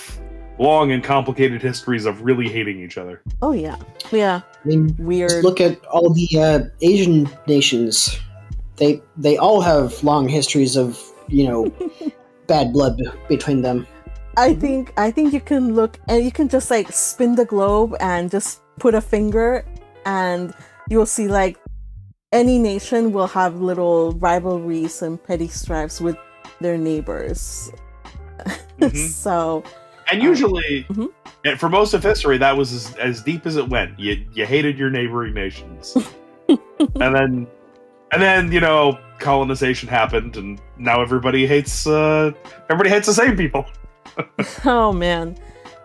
long and complicated histories of really hating each other. Oh yeah. I mean, Weird. just look at all the Asian nations. They all have long histories of bad blood between them. I think you can look and you can just like spin the globe and just put a finger and you will see like any nation will have little rivalries and petty strifes with their neighbors. So And usually, Mhm. for most of history, that was as deep as it went. You hated your neighboring nations, and then colonization happened, and now everybody hates the same people. oh man.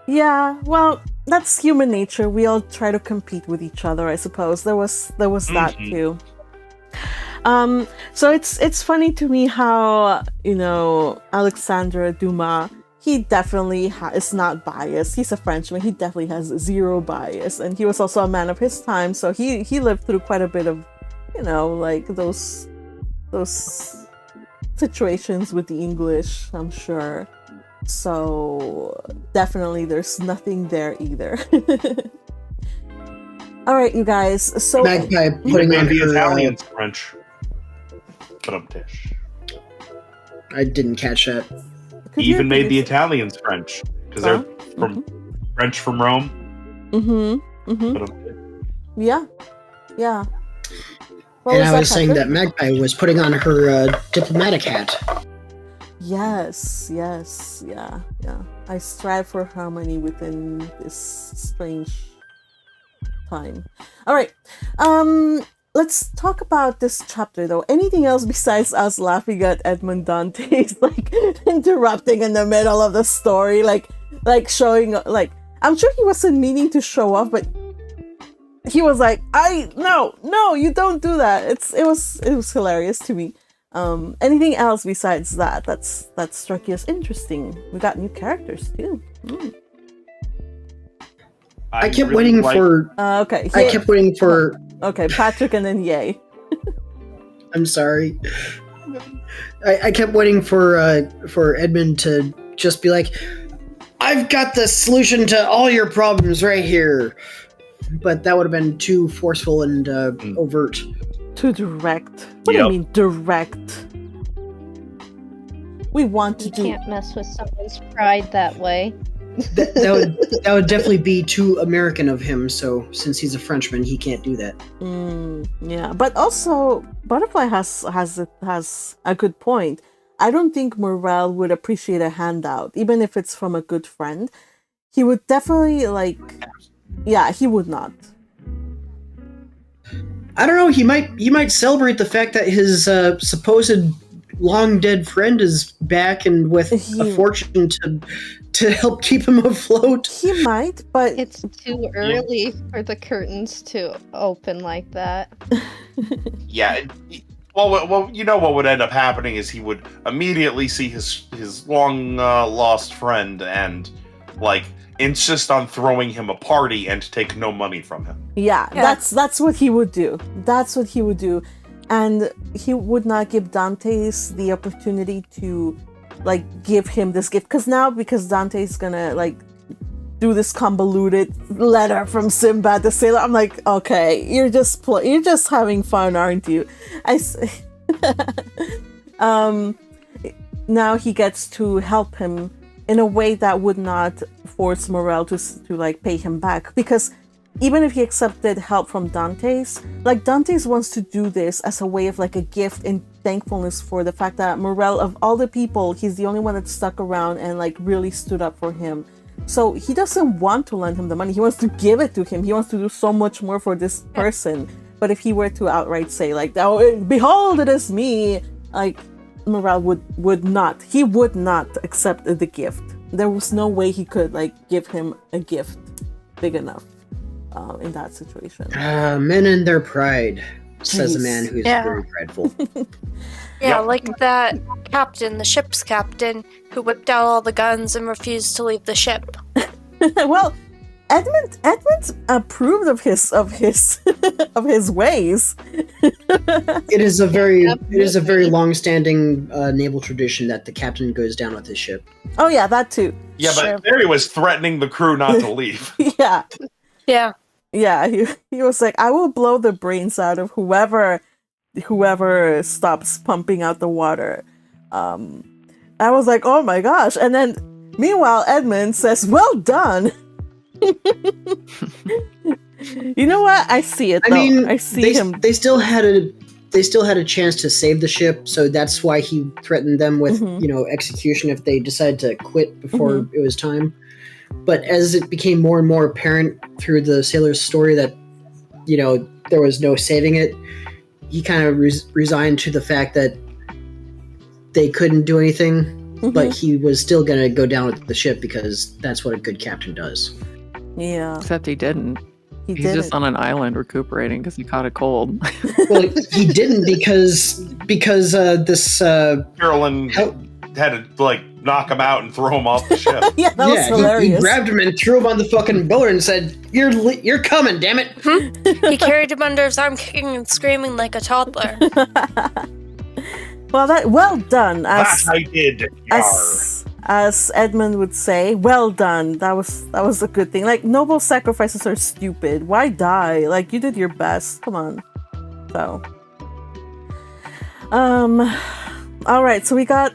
Yeah, well, that's human nature. We all try to compete with each other, I suppose. There was that too. So it's funny to me how, Alexandre Dumas, he definitely is not biased. He's a Frenchman. He definitely has zero bias. And he was also a man of his time. So he lived through quite a bit of, like those situations with the English, I'm sure. So definitely there's nothing there either. All right, you guys. So Magpie He putting made on the her. Italians French. Tish. I didn't catch that. could He you even made the repeat Italians French because they're from French from Rome. Yeah. What And I was saying Patrick? that Magpie was putting on her diplomatic hat. Yes, yeah. I strive for harmony within this strange time. All right. Let's talk about this chapter though. Anything else besides us laughing at Edmond Dantes like interrupting in the middle of the story, like showing like I'm sure he wasn't meaning to show off, but he was like, no, you don't do that. It was hilarious to me. Anything else besides that struck you as interesting? We got new characters too. I kept waiting for. Okay. I kept waiting for. Okay, Patrick, and then yay. I'm sorry. I kept waiting for Edmond to just be like, "I've got the solution to all your problems right here," but that would have been too forceful and overt. Too direct. What do you mean direct? We want to You do. can't mess with someone's pride that way. That would definitely be too American of him. So since he's a Frenchman, he can't do that. Yeah, but also Butterfly has a good point. I don't think Morrel would appreciate a handout, even if it's from a good friend. He would definitely he would not. I don't know. He might celebrate the fact that his supposed long dead friend is back and with a fortune to help keep him afloat. He might, but It's too early for the curtains to open like that. Yeah. Well, you know what would end up happening is he would immediately see his long lost friend and insist on throwing him a party and take no money from him. Yeah, that's what he would do. That's what he would do. And he would not give Dantes the opportunity to give him this gift, because Dante's gonna do this convoluted letter from Sinbad the Sailor. I'm like, okay, you're just having fun, aren't you? Now he gets to help him in a way that would not force Morrel to pay him back, because even if he accepted help from Dantes, Dantes wants to do this as a way of a gift in thankfulness for the fact that Morrel, of all the people, he's the only one that stuck around and really stood up for him. So he doesn't want to lend him the money. He wants to give it to him. He wants to do so much more for this person. But if he were to outright say "Oh, behold, it is me," Morrel would not. He would not accept the gift. There was no way he could give him a gift big enough in that situation. Men and their pride, says a man who's very prideful. Yeah, like that captain, the ship's captain, who whipped out all the guns and refused to leave the ship. Well, Edmond approved of his ways. It is a very long-standing naval tradition that the captain goes down with his ship. Oh yeah, that too. Yeah, but there he was threatening the crew not to leave. Yeah. Yeah. Yeah, he was like, I will blow the brains out of whoever stops pumping out the water. I was like, oh my gosh. And then meanwhile, Edmond says, well done. You know what? I see it though. I mean, I see him. They still had a chance to save the ship, so that's why he threatened them with, execution if they decided to quit before it was time. But as it became more and more apparent through the sailor's story that, there was no saving it, he kind of resigned to the fact that they couldn't do anything, but he was still going to go down with the ship because that's what a good captain does. Yeah. Except he didn't. He's didn't. just on an island recuperating because he caught a cold. Well, he didn't because this Carolyn had to knock him out and throw him off the ship. Yeah, that was hilarious. He grabbed him and threw him on the fucking boat and said, "You're coming, damn it!" He carried him under his arm, kicking and screaming like a toddler. Well done. I did. As Edmond would say, well done. That was a good thing. Noble sacrifices are stupid. Why die? You did your best. Come on. So, all right. So we got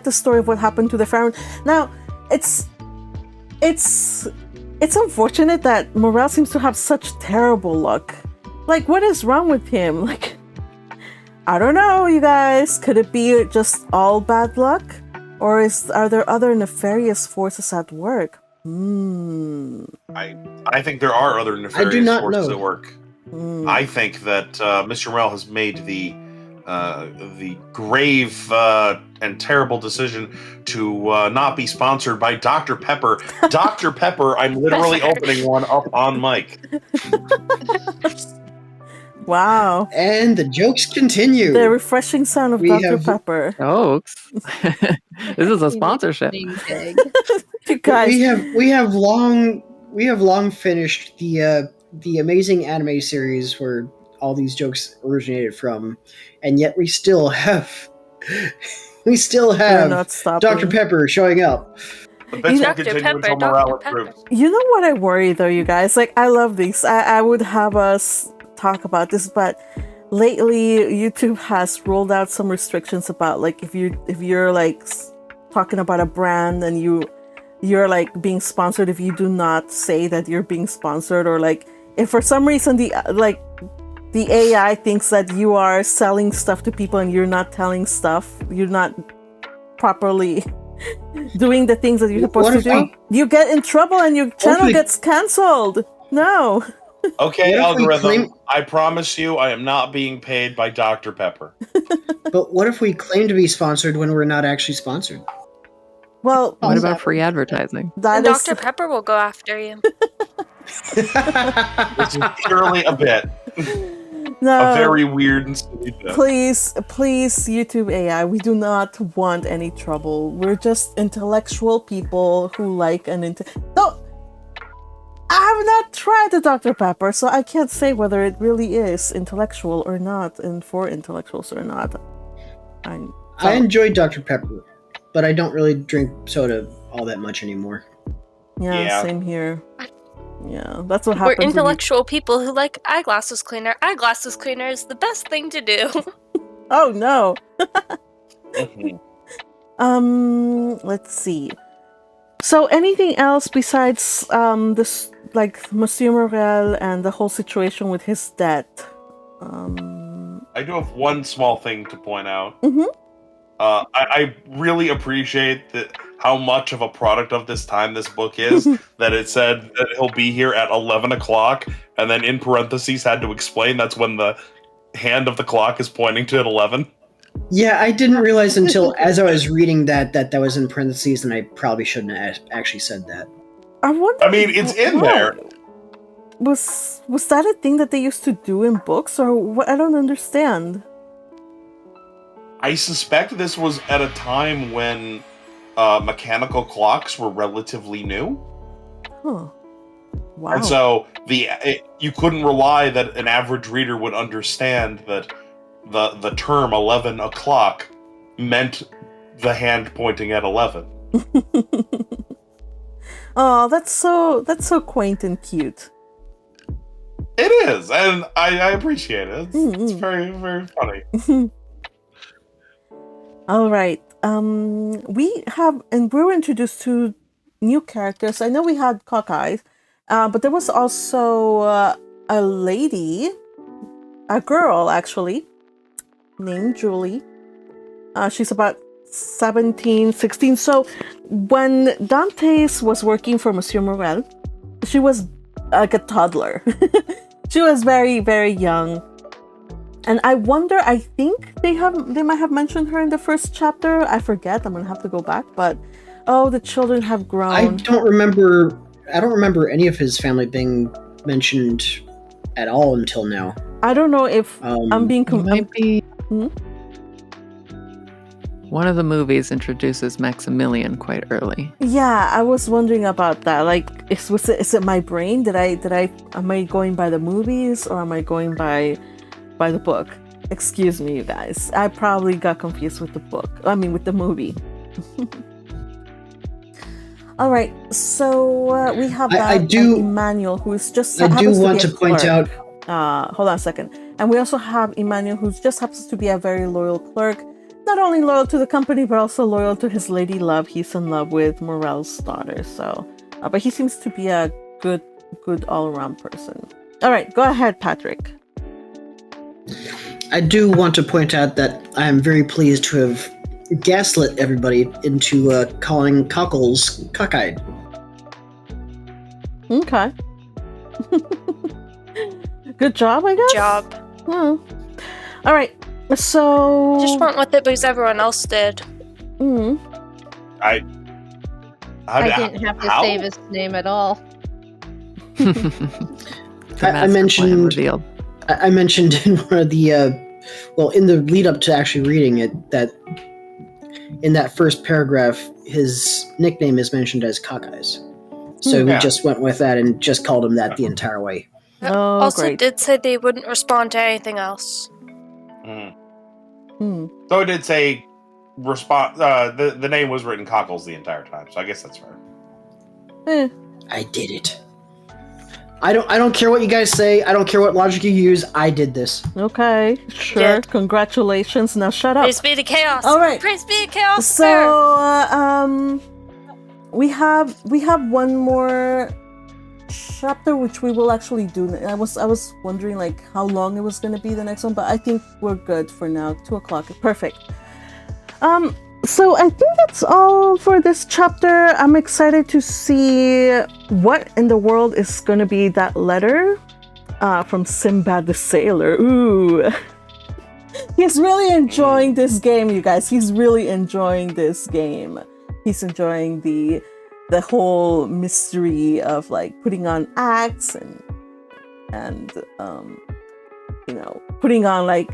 the story of what happened to the Pharaoh. Now, it's unfortunate that Morrel seems to have such terrible luck. What is wrong with him? I don't know, you guys. Could it be just all bad luck? Or are there other nefarious forces at work? I think there are other nefarious forces at work. I think that Mr. Morrel has made the grave and terrible decision to not be sponsored by Dr. Pepper. Dr. Pepper, I'm literally opening one up on mic. Wow. And the jokes continue. The refreshing sound of Dr. Pepper. Jokes. This is a sponsorship. You guys. We have long we have long finished the amazing anime series where all these jokes originated from, and yet we still have We're not stopping. Dr. Pepper showing up. The bits will Dr. continue Pepper, until Dr. morale Pepper. improves. You know what I worry though, you guys? Like, I love these. I would have us talk about this, but lately YouTube has rolled out some restrictions about like if you're like talking about a brand and you're like being sponsored, if you do not say that you're being sponsored, or like if for some reason the AI thinks that you are selling stuff to people and you're not telling stuff, you're not properly doing the things that you're supposed to do, you get in trouble and your channel gets cancelled. No. Okay, algorithm, I promise you I am not being paid by Dr. Pepper. But what if we claim to be sponsored when we're not actually sponsored? Well, What about free advertising? And Dr. Pepper will go after you. This is purely a bit. No. A very weird and silly bit. Please, YouTube AI, we do not want any trouble. We're just intellectual people who like No, I have not tried the Dr. Pepper, so I can't say whether it really is intellectual or not, and for intellectuals or not. I enjoy Dr. Pepper, but I don't really drink soda all that much anymore. Yeah. Same here. Yeah, that's what happens. We're intellectual people who like eyeglasses cleaner. Eyeglasses cleaner is the best thing to do. Oh no. Let's see. So anything else besides this, like Monsieur Morrel and the whole situation with his debt? I do have one small thing to point out. Mm-hmm. I really appreciate how much of a product of this time this book is, that it said that he'll be here at 11 o'clock, and then in parentheses had to explain that's when the hand of the clock is pointing to at 11. Yeah, I didn't realize until as I was reading that was in parentheses, and I probably shouldn't have actually said that. I wonder. I mean, it's in there. Was that a thing that they used to do in books, or what? I don't understand. I suspect this was at a time when mechanical clocks were relatively new. Huh. Wow. And so you couldn't rely that an average reader would understand that the term 11 o'clock meant the hand pointing at 11. Oh, that's so quaint and cute. It is, and I appreciate it. It's very, very funny. All right. We were introduced to new characters. I know we had Cockeyes, but there was also a lady, a girl actually, named Julie. She's about 17, 16. So when Dantes was working for Monsieur Morrel, she was like a toddler. She was very, very young. And I wonder, I think they might have mentioned her in the first chapter. I forget, I'm gonna have to go back, but the children have grown. I don't remember any of his family being mentioned at all until now. I don't know if I'm being One of the movies introduces Maximilian quite early. Yeah, I was wondering about that. Like, is it my brain? Am I going by the movies or am I going by the book? Excuse me, you guys. I probably got confused with the book. I mean, with the movie. All right, so we have Emmanuel, who is just. I do want to point out. Hold on a second. And we also have Emmanuel, who just happens to be a very loyal clerk. Not only loyal to the company, but also loyal to his lady love. He's in love with Morrel's daughter. So, but he seems to be a good all-around person. All right, go ahead, Patrick. I do want to point out that I am very pleased to have gaslit everybody into calling cockles cockeyed. Okay. Good job, I guess? Job. Hmm. All right, so... I just went with it because everyone else did. I didn't have to save his name at all. I mentioned in one of the in the lead up to actually reading it, that in that first paragraph his nickname is mentioned as Cockeyes. So we just went with that and just called him that the entire way. Oh, also great. did say they wouldn't respond to anything else. So it did say response. The name was written Cockles the entire time, so I guess that's fair. I did it. I don't care what you guys say. I don't care what logic you use. I did this. Okay, sure. Congratulations. Now shut up. Praise be to chaos. All right. Praise be to chaos. So, we have one more chapter which we will actually do. I was wondering like how long it was going to be the next one, but I think we're good for now. 2:00. Perfect. So I think that's all for this chapter. I'm excited to see what in the world is going to be that letter from Sinbad the Sailor. Ooh. He's really enjoying this game, you guys. He's really enjoying this game. He's enjoying the whole mystery of like putting on acts and putting on like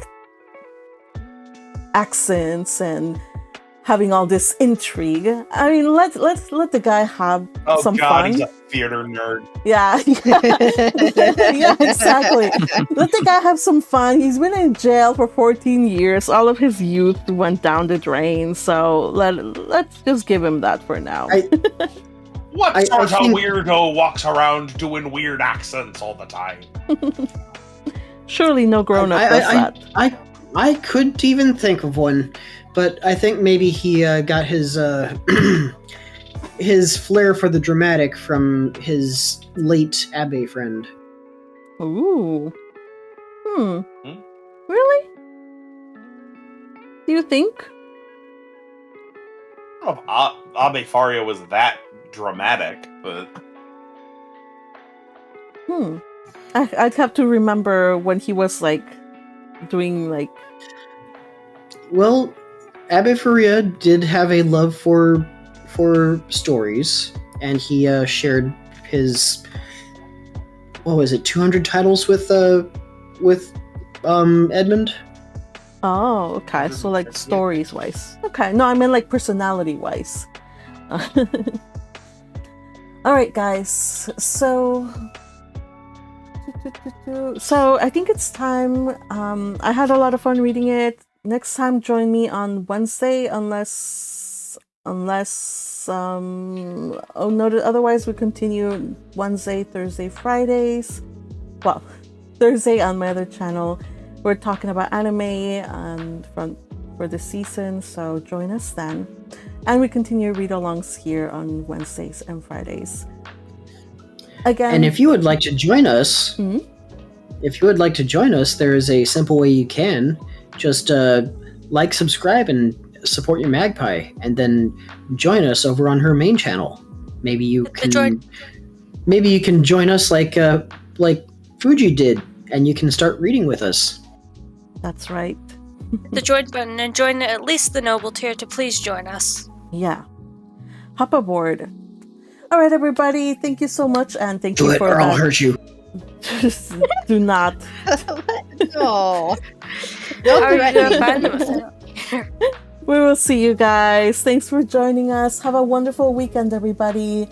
accents and having all this intrigue. I mean, let the guy have some fun. He's a theater nerd. Yeah. Yeah, exactly. Let the guy have some fun. He's been in jail for 14 years. All of his youth went down the drain. So let's just give him that for now. What sort of weirdo walks around doing weird accents all the time? Surely no grown-up does that. I couldn't even think of one. But I think maybe he got his his flair for the dramatic from his late Abbe friend. Ooh. Really? Do you think? I don't know if Abbe Faria was that dramatic, but... I'd have to remember when he was, like, doing, like... Well... Abbe Faria did have a love for stories, and he shared his 200 titles with Edmond. Oh, okay. So like stories wise. Okay. No, I mean like personality wise. All right, guys. So I think it's time. I had a lot of fun reading it. Next time, join me on Wednesday, unless noted otherwise. We continue Wednesday, Thursday, Fridays. Well, Thursday on my other channel, we're talking about anime and for the season. So join us then, and we continue read-alongs here on Wednesdays and Fridays. Again, and if you would like to join us, there is a simple way you can. Just like, subscribe, and support your magpie, and then join us over on her main channel. Maybe you can join us like Fuji did, and you can start reading with us. That's right. Hit the join button and join at least the noble tier to please join us. Yeah. Hop aboard. All right, everybody. Thank you so much, and thank you for that. I'll hurt you. Do not. No. We will see you guys. Thanks for joining us. Have a wonderful weekend, everybody.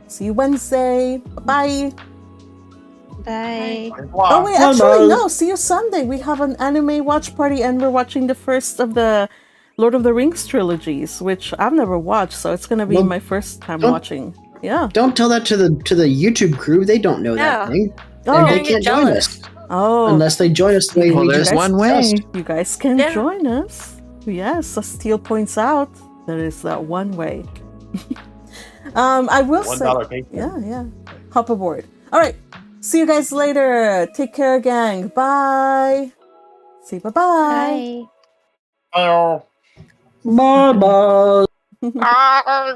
See you Wednesday. Bye. Bye. Oh wait, actually no. See you Sunday. We have an anime watch party, and we're watching the first of the Lord of the Rings trilogies, which I've never watched. So it's gonna be my first time watching. Yeah. Don't tell that to the YouTube crew. They don't know that thing. And they can't join us. Oh. Unless they join us the way we there's one way. You guys can join us. Yes, as Steele points out, there is that one way. I will say $1 yeah. Hop aboard. All right. See you guys later. Take care, gang. Bye. Say bye-bye. Bye. Hello. Bye-bye. Ah.